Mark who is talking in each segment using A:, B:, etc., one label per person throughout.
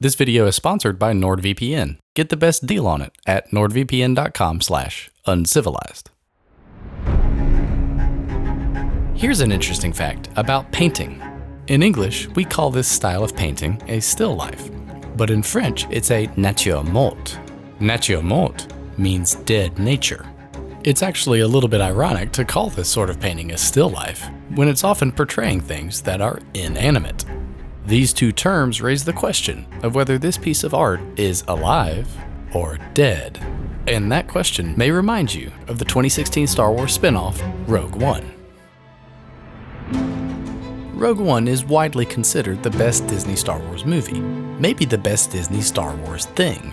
A: This video is sponsored by NordVPN. Get the best deal on it at nordvpn.com/uncivilized. Here's an interesting fact about painting. In English, we call this style of painting a still life, but in French, it's a nature morte. Nature morte means dead nature. It's actually a little bit ironic to call this sort of painting a still life, when it's often portraying things that are inanimate. These two terms raise the question of whether this piece of art is alive or dead. And that question may remind you of the 2016 Star Wars spin-off, Rogue One. Rogue One is widely considered the best Disney Star Wars movie, maybe the best Disney Star Wars thing.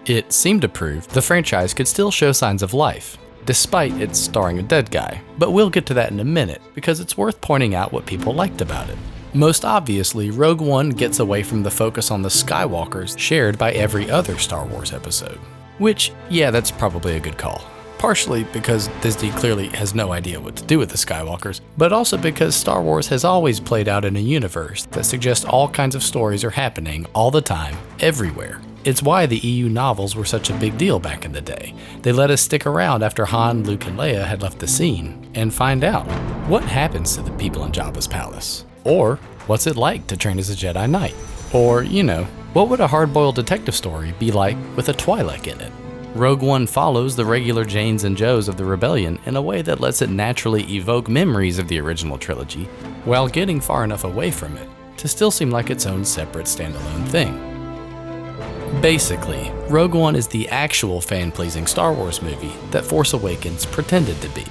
A: It seemed to prove the franchise could still show signs of life, despite its starring a dead guy, but we'll get to that in a minute because it's worth pointing out what people liked about it. Most obviously, Rogue One gets away from the focus on the Skywalkers shared by every other Star Wars episode. Which, yeah, that's probably a good call. Partially because Disney clearly has no idea what to do with the Skywalkers, but also because Star Wars has always played out in a universe that suggests all kinds of stories are happening all the time, everywhere. It's why the EU novels were such a big deal back in the day. They let us stick around after Han, Luke, and Leia had left the scene and find out what happens to the people in Jabba's palace. Or, what's it like to train as a Jedi Knight? Or, what would a hard-boiled detective story be like with a Twi'lek in it? Rogue One follows the regular Janes and Joes of the Rebellion in a way that lets it naturally evoke memories of the original trilogy, while getting far enough away from it to still seem like its own separate standalone thing. Basically, Rogue One is the actual fan-pleasing Star Wars movie that Force Awakens pretended to be.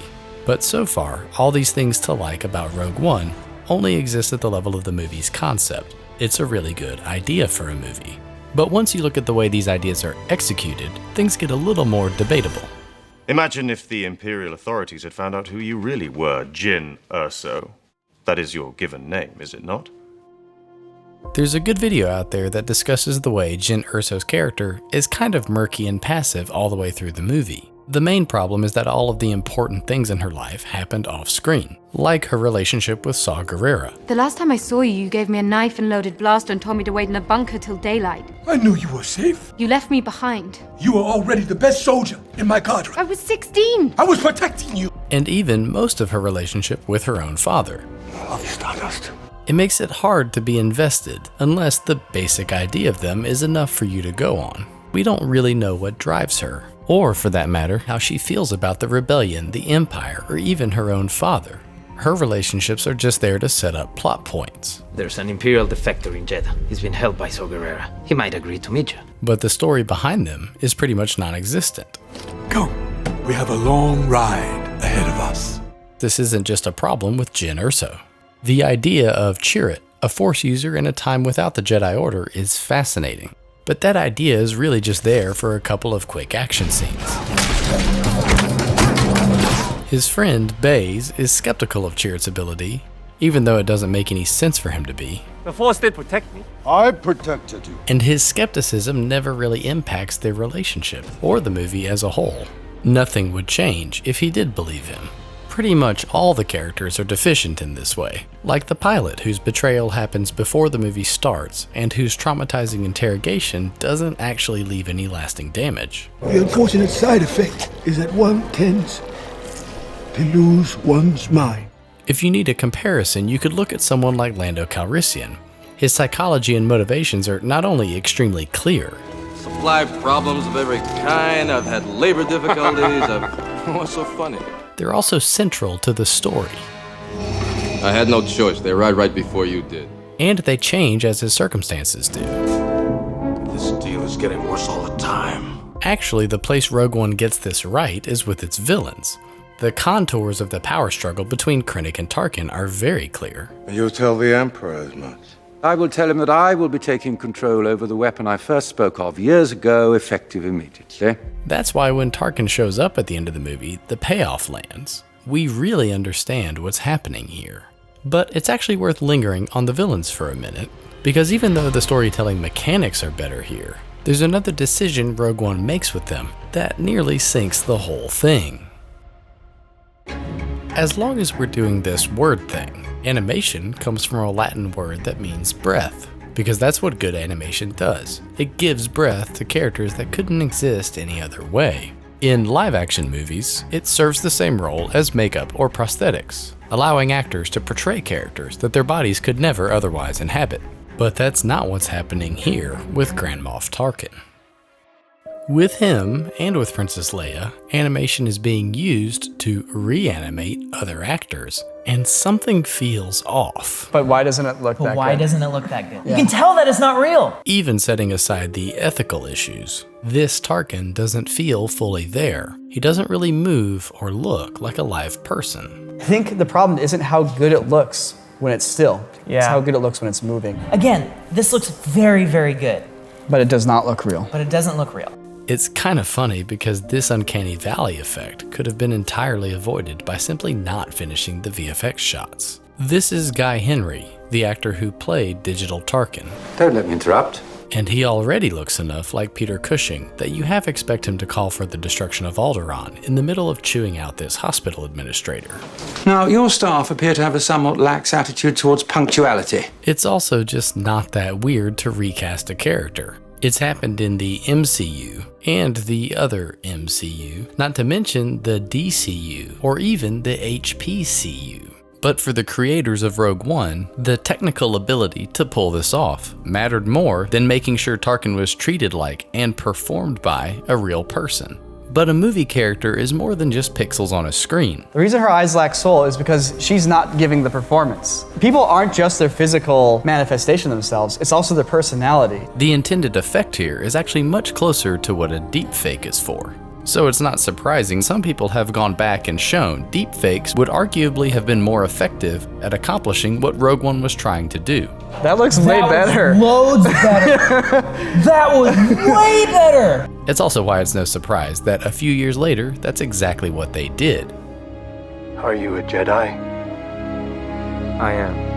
A: But so far, all these things to like about Rogue One only exist at the level of the movie's concept. It's a really good idea for a movie. But once you look at the way these ideas are executed, things get a little more debatable.
B: Imagine if the Imperial authorities had found out who you really were, Jyn Erso. That is your given name, is it not?
A: There's a good video out there that discusses the way Jyn Erso's character is kind of murky and passive all the way through the movie. The main problem is that all of the important things in her life happened off-screen, like her relationship with Saw Gerrera.
C: The last time I saw you, you gave me a knife and loaded blaster and told me to wait in a bunker till daylight.
D: I knew you were safe.
C: You left me behind.
D: You were already the best soldier in my cadre.
C: I was 16.
D: I was protecting you.
A: And even most of her relationship with her own father.
D: I love you, Stardust.
A: It makes it hard to be invested unless the basic idea of them is enough for you to go on. We don't really know what drives her, or for that matter, how she feels about the rebellion, the Empire, or even her own father. Her relationships are just there to set up plot points.
E: There's an Imperial defector in Jeddah. He's been held by Saw Gerrera. He might agree to meet you.
A: But the story behind them is pretty much non-existent.
D: Go. We have a long ride ahead of us.
A: This isn't just a problem with Jyn Erso. The idea of Chirrut, a Force user in a time without the Jedi Order, is fascinating. But that idea is really just there for a couple of quick action scenes. His friend, Baze, is skeptical of Chirrut's ability, even though it doesn't make any sense for him to be.
F: The Force did protect me.
G: I protected you.
A: And his skepticism never really impacts their relationship, or the movie as a whole. Nothing would change if he did believe him. Pretty much all the characters are deficient in this way, like the pilot whose betrayal happens before the movie starts and whose traumatizing interrogation doesn't actually leave any lasting damage.
D: The unfortunate side effect is that one tends to lose one's mind.
A: If you need a comparison, you could look at someone like Lando Calrissian. His psychology and motivations are not only extremely clear,
H: supply problems of every kind, I've had labor difficulties, what's so funny?
A: They're also central to the story.
H: I had no choice. They arrived right before you did.
A: And they change as his circumstances do.
G: This deal is getting worse all the time.
A: Actually, the place Rogue One gets this right is with its villains. The contours of the power struggle between Krennic and Tarkin are very clear.
G: You'll tell the Emperor as much.
I: I will tell him that I will be taking control over the weapon I first spoke of years ago, effective immediately.
A: That's why when Tarkin shows up at the end of the movie, the payoff lands. We really understand what's happening here. But it's actually worth lingering on the villains for a minute, because even though the storytelling mechanics are better here, there's another decision Rogue One makes with them that nearly sinks the whole thing. As long as we're doing this word thing, animation comes from a Latin word that means breath, because that's what good animation does. It gives breath to characters that couldn't exist any other way. In live-action movies, it serves the same role as makeup or prosthetics, allowing actors to portray characters that their bodies could never otherwise inhabit. But that's not what's happening here with Grand Moff Tarkin. With him, and with Princess Leia, animation is being used to reanimate other actors, and something feels off.
F: But why doesn't it look that good?
J: Why doesn't it look that good? You can tell that it's not real!
A: Even setting aside the ethical issues, this Tarkin doesn't feel fully there. He doesn't really move or look like a live person.
F: I think the problem isn't how good it looks when it's still. It's how good it looks when it's moving.
J: Again, this looks very, very good.
F: But it does not look real.
J: But it doesn't look real.
A: It's kind of funny because this uncanny valley effect could have been entirely avoided by simply not finishing the VFX shots. This is Guy Henry, the actor who played Digital Tarkin.
I: Don't let me interrupt.
A: And he already looks enough like Peter Cushing that you half expect him to call for the destruction of Alderaan in the middle of chewing out this hospital administrator.
I: Now, your staff appear to have a somewhat lax attitude towards punctuality.
A: It's also just not that weird to recast a character. It's happened in the MCU and the other MCU, not to mention the DCU or even the HPCU. But for the creators of Rogue One, the technical ability to pull this off mattered more than making sure Tarkin was treated like and performed by a real person. But a movie character is more than just pixels on a screen.
F: The reason her eyes lack soul is because she's not giving the performance. People aren't just their physical manifestation of themselves, it's also their personality.
A: The intended effect here is actually much closer to what a deepfake is for. So it's not surprising some people have gone back and shown deepfakes would arguably have been more effective at accomplishing what Rogue One was trying to do.
F: That looks way better.
J: Loads better. That was way better.
A: It's also why it's no surprise that a few years later, that's exactly what they did.
D: Are you a Jedi?
F: I am.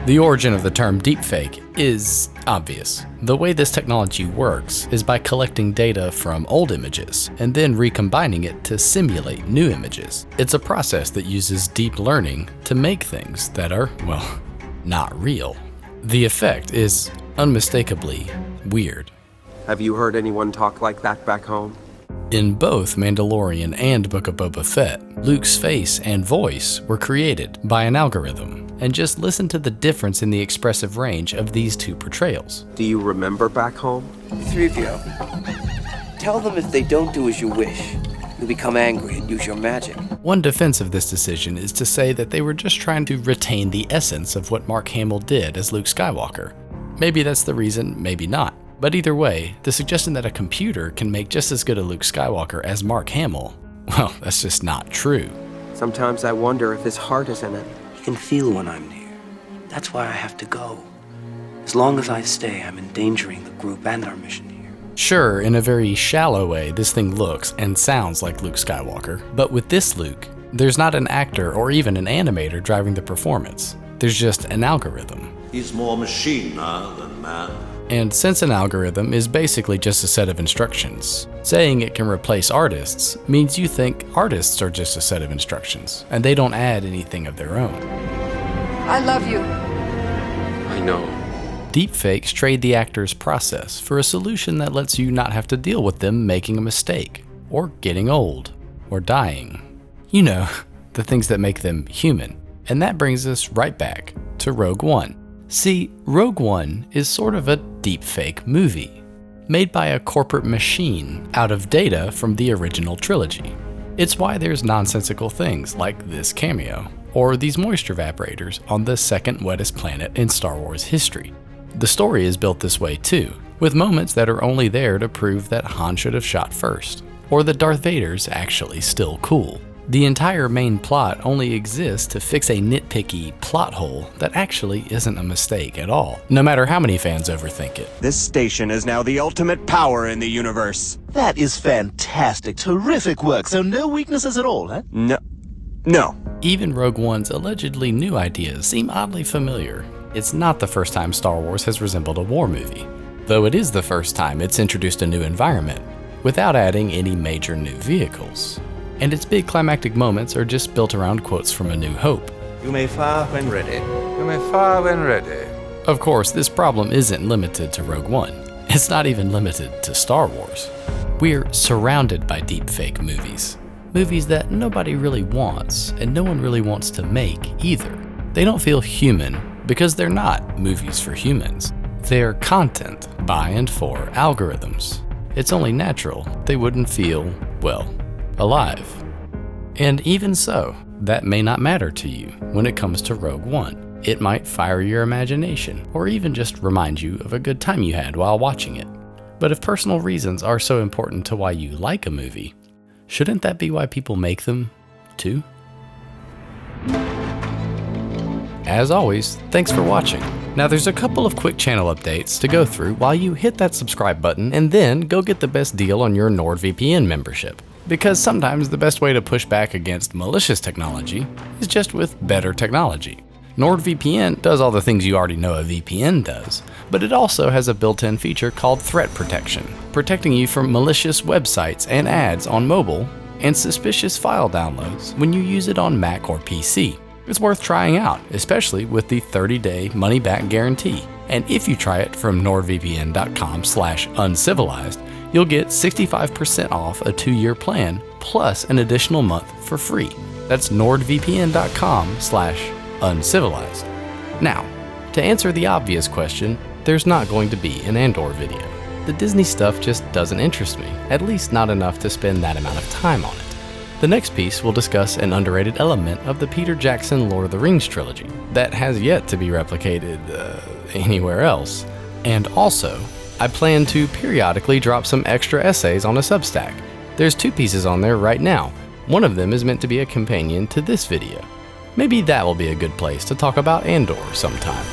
A: The origin of the term deepfake is obvious. The way this technology works is by collecting data from old images and then recombining it to simulate new images. It's a process that uses deep learning to make things that are, well, not real. The effect is unmistakably weird.
K: Have you heard anyone talk like that back home?
A: In both Mandalorian and Book of Boba Fett, Luke's face and voice were created by an algorithm. And just listen to the difference in the expressive range of these two portrayals.
K: Do you remember back home?
L: The three of you. Tell them if they don't do as you wish, you'll become angry and use your magic.
A: One defense of this decision is to say that they were just trying to retain the essence of what Mark Hamill did as Luke Skywalker. Maybe that's the reason, maybe not. But either way, the suggestion that a computer can make just as good a Luke Skywalker as Mark Hamill, well, that's just not true.
K: Sometimes I wonder if his heart is in it.
L: He can feel when I'm near. That's why I have to go. As long as I stay, I'm endangering the group and our mission here.
A: Sure, in a very shallow way, this thing looks and sounds like Luke Skywalker. But with this Luke, there's not an actor or even an animator driving the performance. There's just an algorithm.
G: He's more machine now than man.
A: And since an algorithm is basically just a set of instructions, saying it can replace artists means you think artists are just a set of instructions, and they don't add anything of their own.
C: I love you.
K: I know.
A: Deepfakes trade the actor's process for a solution that lets you not have to deal with them making a mistake, or getting old, or dying. You know, the things that make them human. And that brings us right back to Rogue One. See, Rogue One is sort of a deepfake movie, made by a corporate machine out of data from the original trilogy. It's why there's nonsensical things like this cameo, or these moisture evaporators on the second wettest planet in Star Wars history. The story is built this way too, with moments that are only there to prove that Han should have shot first, or that Darth Vader's actually still cool. The entire main plot only exists to fix a nitpicky plot hole that actually isn't a mistake at all, no matter how many fans overthink it.
M: This station is now the ultimate power in the universe.
N: That is fantastic. Terrific work. So no weaknesses at all, huh?
M: No.
A: Even Rogue One's allegedly new ideas seem oddly familiar. It's not the first time Star Wars has resembled a war movie, though it is the first time it's introduced a new environment, without adding any major new vehicles. And its big climactic moments are just built around quotes from A New Hope.
M: You may fire when ready.
I: You may fire when ready.
A: Of course, this problem isn't limited to Rogue One. It's not even limited to Star Wars. We're surrounded by deepfake movies. Movies that nobody really wants, and no one really wants to make either. They don't feel human because they're not movies for humans. They're content by and for algorithms. It's only natural they wouldn't feel, well, alive. And even so, that may not matter to you when it comes to Rogue One. It might fire your imagination, or even just remind you of a good time you had while watching it. But if personal reasons are so important to why you like a movie, shouldn't that be why people make them, too? As always, thanks for watching. Now there's a couple of quick channel updates to go through while you hit that subscribe button and then go get the best deal on your NordVPN membership. Because sometimes the best way to push back against malicious technology is just with better technology. NordVPN does all the things you already know a VPN does, but it also has a built-in feature called Threat Protection, protecting you from malicious websites and ads on mobile and suspicious file downloads when you use it on Mac or PC. It's worth trying out, especially with the 30-day money-back guarantee. And if you try it from nordvpn.com/uncivilized, you'll get 65% off a 2-year plan plus an additional month for free. That's nordvpn.com/uncivilized. Now, to answer the obvious question, there's not going to be an Andor video. The Disney stuff just doesn't interest me, at least not enough to spend that amount of time on it. The next piece will discuss an underrated element of the Peter Jackson Lord of the Rings trilogy that has yet to be replicated anywhere else. And also, I plan to periodically drop some extra essays on a Substack. There's 2 pieces on there right now. One of them is meant to be a companion to this video. Maybe that will be a good place to talk about Andor sometime.